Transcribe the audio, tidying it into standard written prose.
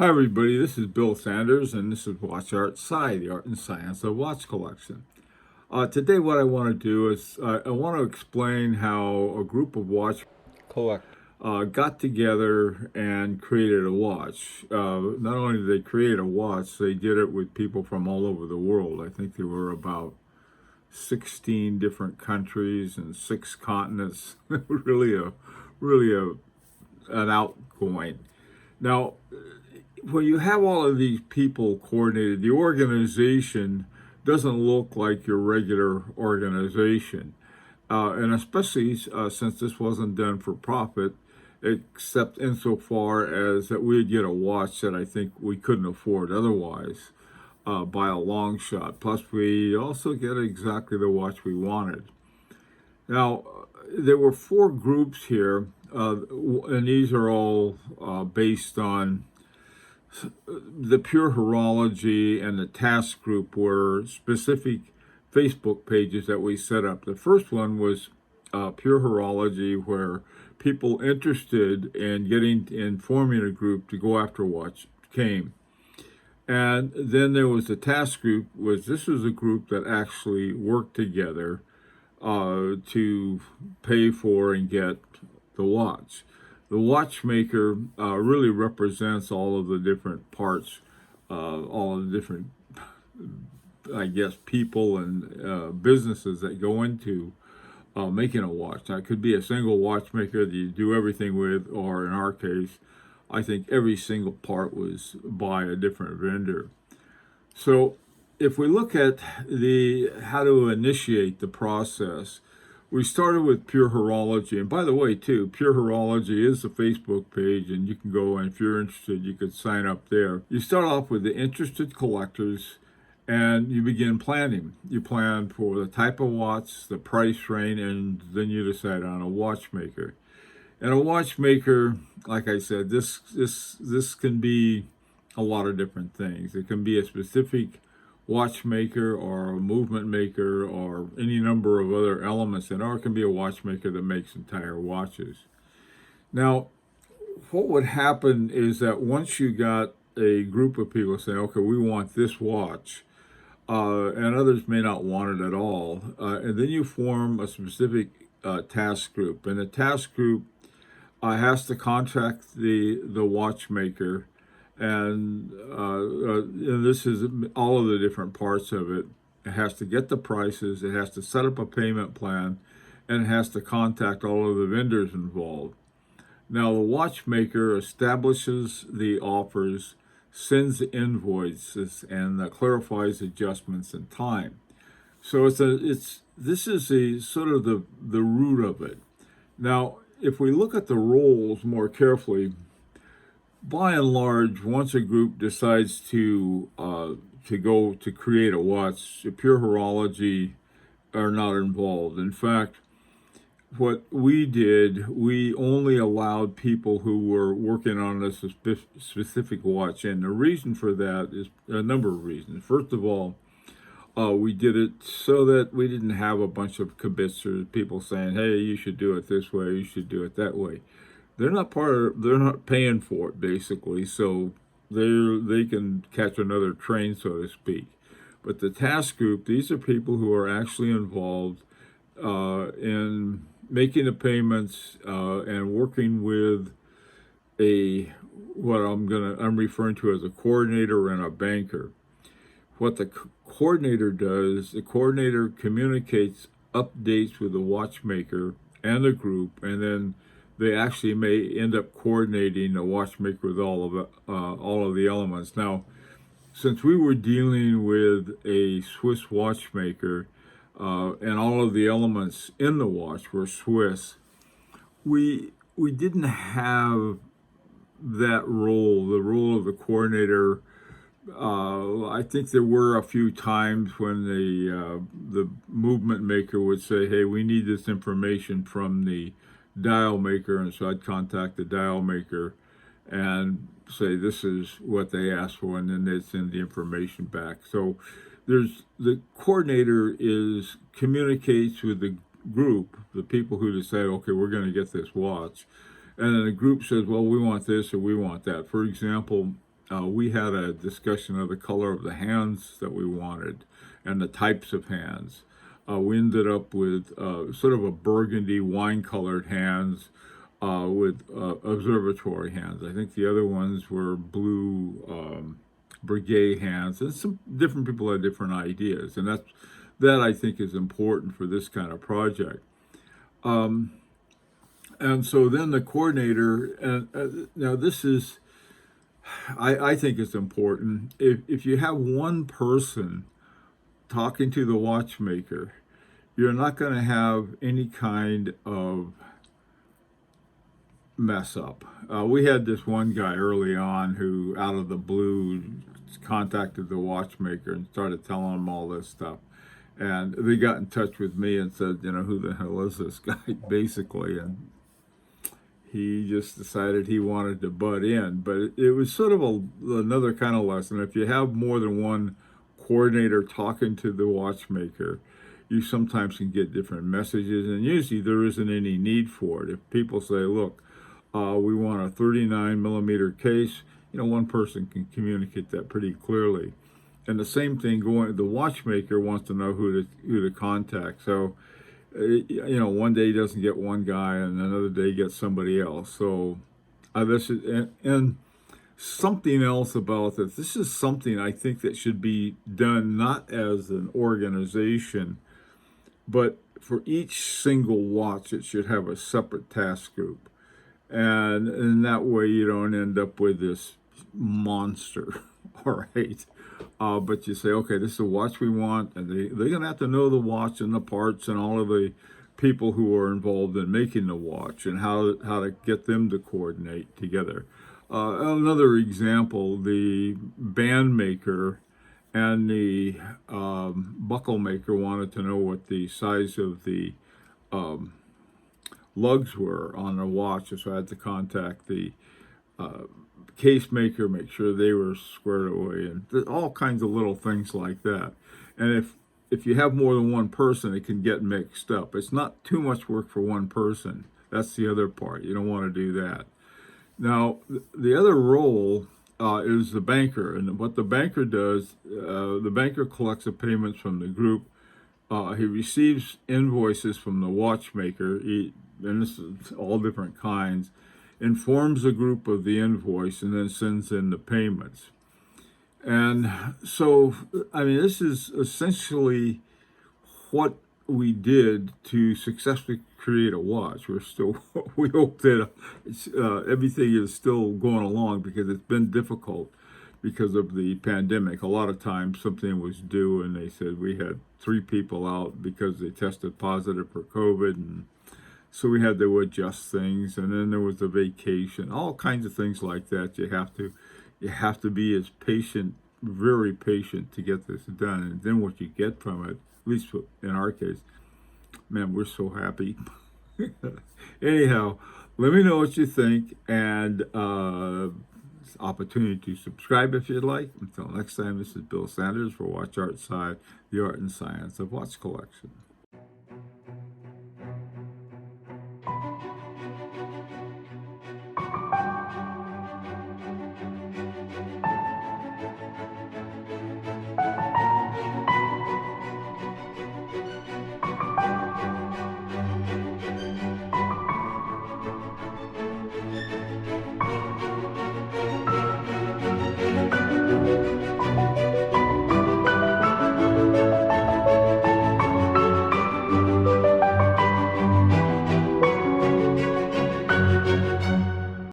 Hi everybody, this is Bill Sanders and this is Watch Art Sci, the art and science of watch collection. Today what I want to do is I want to explain how a group of watch Collect. got together and created a watch. Not only did they create a watch, they did it with people from all over the world. I think there were about 16 different countries and 6 continents. Really an outgoing. Now, when you have all of these people coordinated, the organization doesn't look like your regular organization. And especially since this wasn't done for profit, except insofar as that we'd get a watch that I think we couldn't afford otherwise by a long shot. Plus, we also get exactly the watch we wanted. Now, there were 4 groups here, and these are all based on the pure horology, and the task group were specific Facebook pages that we set up. The first one was pure horology, where people interested in forming a group to go after watch came. And then there was the task group, this was a group that actually worked together to pay for and get the watch. The watchmaker really represents all of the different parts, all of the different, I guess, people and businesses that go into making a watch. Now, it could be a single watchmaker that you do everything with, or in our case, I think every single part was by a different vendor. So if we look at the how to initiate the process, we started with Pure Horology. And by the way, too, Pure Horology is the Facebook page, and you can go, and if you're interested, you could sign up there. You start off with the interested collectors, and you begin planning. You plan for the type of watch, the price range, and then you decide on a watchmaker. And a watchmaker, like I said, this can be a lot of different things. It can be a specific watchmaker or a movement maker or any number of other elements, or it can be a watchmaker that makes entire watches. Now, what would happen is that once you got a group of people saying, okay, we want this watch, and others may not want it at all, and then you form a specific task group, and the task group has to contact the watchmaker, and this is all of the different parts of it. It has to get the prices, it has to set up a payment plan, and it has to contact all of the vendors involved. Now, the watchmaker establishes the offers, sends the invoices, and clarifies adjustments in time. So this is a sort of the root of it. Now, if we look at the roles more carefully, by and large, once a group decides to go to create a watch, Pure Horology are not involved. In fact, what we did, we only allowed people who were working on a specific watch, and the reason for that is a number of reasons. First of all, we did it so that we didn't have a bunch of kibitzers, people saying, "Hey, you should do it this way, you should do it that way." They're not paying for it, basically, so they can catch another train, so to speak. But the task group, these are people who are actually involved in making the payments and working with a what I'm referring to as a coordinator and a banker. What the coordinator does, the coordinator communicates updates with the watchmaker and the group, and then they actually may end up coordinating the watchmaker with all of the elements. Now, since we were dealing with a Swiss watchmaker, and all of the elements in the watch were Swiss, we didn't have that role, the role of the coordinator. I think there were a few times when the movement maker would say, "Hey, we need this information from the dial maker," and so I'd contact the dial maker and say this is what they asked for, and then they'd send the information back. So there's the coordinator communicates with the group, the people who decide, okay, we're going to get this watch, and then the group says, well, we want this or we want that. For example, we had a discussion of the color of the hands that we wanted and the types of hands. We ended up with sort of a burgundy wine-colored hands with observatory hands. I think the other ones were blue brigade hands, and some different people had different ideas, and that I think is important for this kind of project. And so then the coordinator, and now this is, I think it's important. If you have one person talking to the watchmaker, you're not going to have any kind of mess up. We had this one guy early on who, out of the blue, contacted the watchmaker and started telling him all this stuff. And they got in touch with me and said, who the hell is this guy, basically? And he just decided he wanted to butt in. But it was sort of another kind of lesson. If you have more than one coordinator talking to the watchmaker, you sometimes can get different messages, and usually there isn't any need for it. If people say, look, we want a 39 millimeter case, one person can communicate that pretty clearly. And the same thing the watchmaker wants to know who to contact. So, one day he doesn't get one guy and another day he gets somebody else. So this is, and something else about this. This is something I think that should be done not as an organization, but for each single watch, it should have a separate task group. And in that way, you don't end up with this monster, all right? But you say, okay, this is the watch we want, and they're going to have to know the watch and the parts and all of the people who are involved in making the watch and how to get them to coordinate together. Another example, the band maker and the buckle maker wanted to know what the size of the lugs were on the watch, so I had to contact the case maker, make sure they were squared away, and all kinds of little things like that. And if you have more than one person, it can get mixed up. It's not too much work for one person. That's the other part. You don't want to do that. Now, the other role is the banker, and what the banker does, the banker collects the payments from the group. He receives invoices from the watchmaker, and this is all different kinds, informs the group of the invoice, and then sends in the payments. And so, this is essentially what we did to successfully create a watch. We hope that everything is still going along, because it's been difficult because of the pandemic. A lot of times something was due and they said we had 3 people out because they tested positive for COVID, and so we had to adjust things, and then there was a vacation, all kinds of things like that. You have to be as patient, very patient, to get this done. And then what you get from it, at least in our case, man, we're so happy. Anyhow, let me know what you think, and opportunity to subscribe if you'd like. Until next time, this is Bill Sanders for Watch Art Side, the art and science of watch collection.